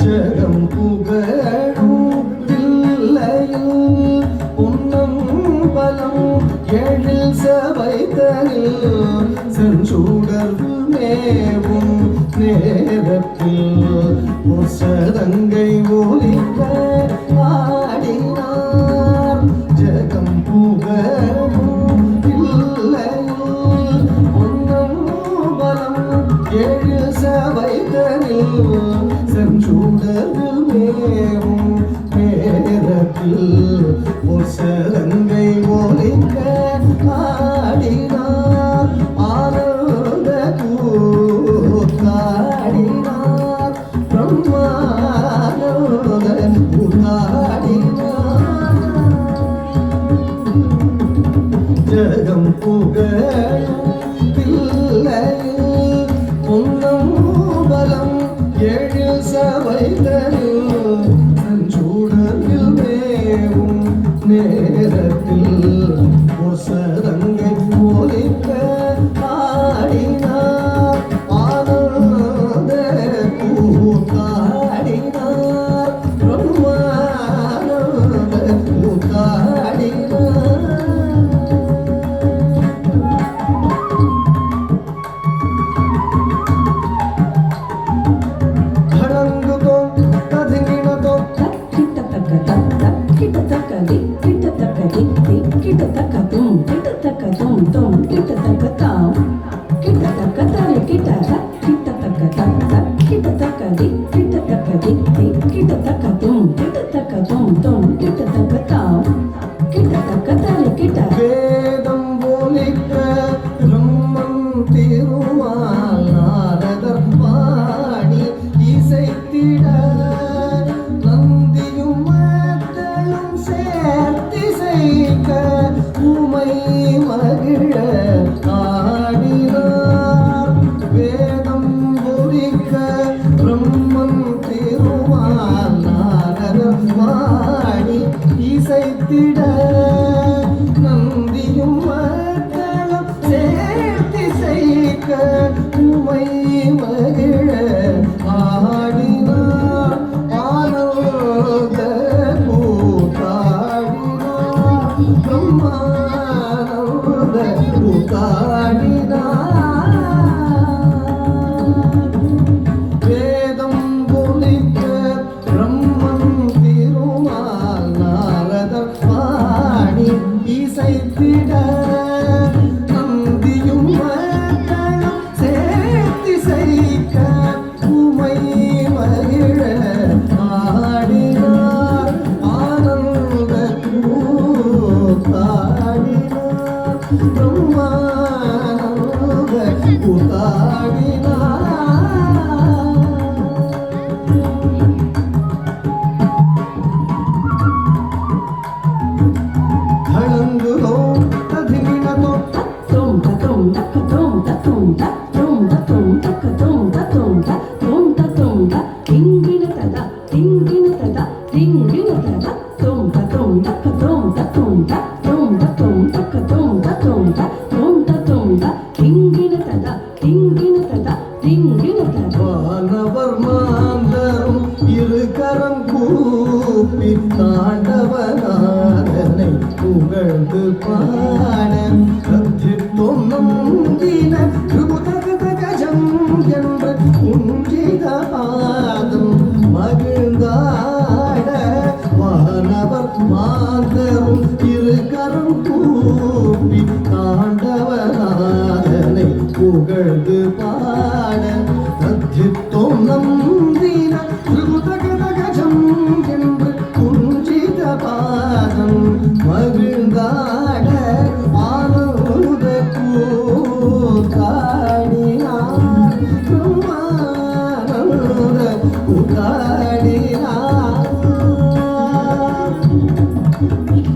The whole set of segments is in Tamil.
ஜகம் புகழும் பிள்ளையில் உன்னம் பலம் எழில் சபைதனில் செஞ்சூடர்வு மேவும் நேரத்தில் சதங்கை ஒலிக்க ஆடினார். ஜகம் புகழும் பிள்ளையில் உன்னம் பலம் எழில் சபைதனில் செஞ்சூடர்வு மேவும் நேரத்தில் சதங்கை ஒலிக்க ஆடினார். ஆனந்த கூத்தாடினார். பிரம்மானந்த கூத்தாடினார். ஜகம் புகழும் பிள்ளையில் உன்னம் பலம் எழில் சபைதனில் செஞ்சூடரில் மேவும் நேரத்தில் சதங்கை ஒலிக்க ஆடினார். ஆனந்த கூத்தாடினார். பிரம்மானந்த கூத்தாடினார். வேதம் போலிக்க பிரம்மன் திருமால் நாரதர் பாடி இசைத்திட நந்தியும் மக்களும் சேர்த்திசைக்க உமை மகிழ ஆடினார். வேதம் போலிக்க பிரம்மன் திருமால் நாரதர் பாடி இசைத்திட நந்தியும் மக்களும் சேர்த்திசைக்க உமை மகிழ ஆடினார். ஆனந்த கூத்தாடினார். பிரம்மானந்த கூத்தாடினார். வேதம் பொலிக்க பிரம்மன் திருமால் நாரதர் பாடி இசைத்திட நந்தியும் மக்களும் சேர்த்திசைக்க உமை மகிழ ஆடினார். ஆனந்த கூத்தாடினார். பிரம்மானந்த கூத்தாடினார். வானவர் மாந்தரும் இருகரம் கூப்பி தாண்டவனாரனை புகழ்ந்து பாட கத்தித்தோம் நம்பின கிருபுதகத கஜம் என்ற குஞ்சித பாதம் மகிழ்ந்தாட. வானவர் மாந்தரும் இருகரம் கூப்பி தாண்டவனாரனை புகழ்ந்து பாட கத்தித்தோம் நம்பின கிருபுதகத கஜம் என்று குஞ்சித பாதம் மகிழ்ந்தாட. ஆனந்த கூத்தாடினார். பிரம்மானந்த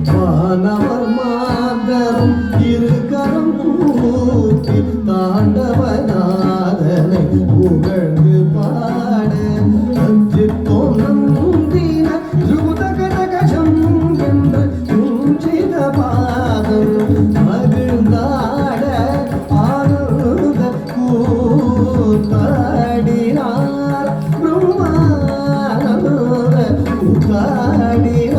வானவர் மாந்தரும் இருக்கரம் கூப்பி தாண்டவநாதனை புகழ்ந்து பாட சித்தோம் நந்தின திருதகடகஜம் என்று குஞ்சித பாதம் மகிழ்ந்தாட ஆனந்த கூத்தாடினார் பிரம்மானந்த கூத்தாடினார்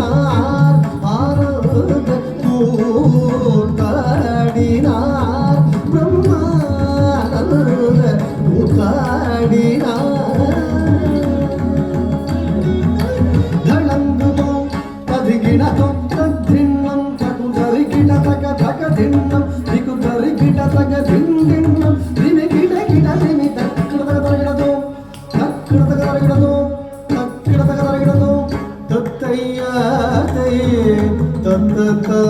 ஆனந்த கூத்தாடினார் பிரம்மானந்த கூத்தாடினார் गिणतों तद्धिन्नं चकुंदरि गिणतक तक धिन्नं दिकुंदरि गिणतक धिन्नं दिमे गिण गिण दिमे तक्कृतक तर्गिणतो तत्तय्या तत्तता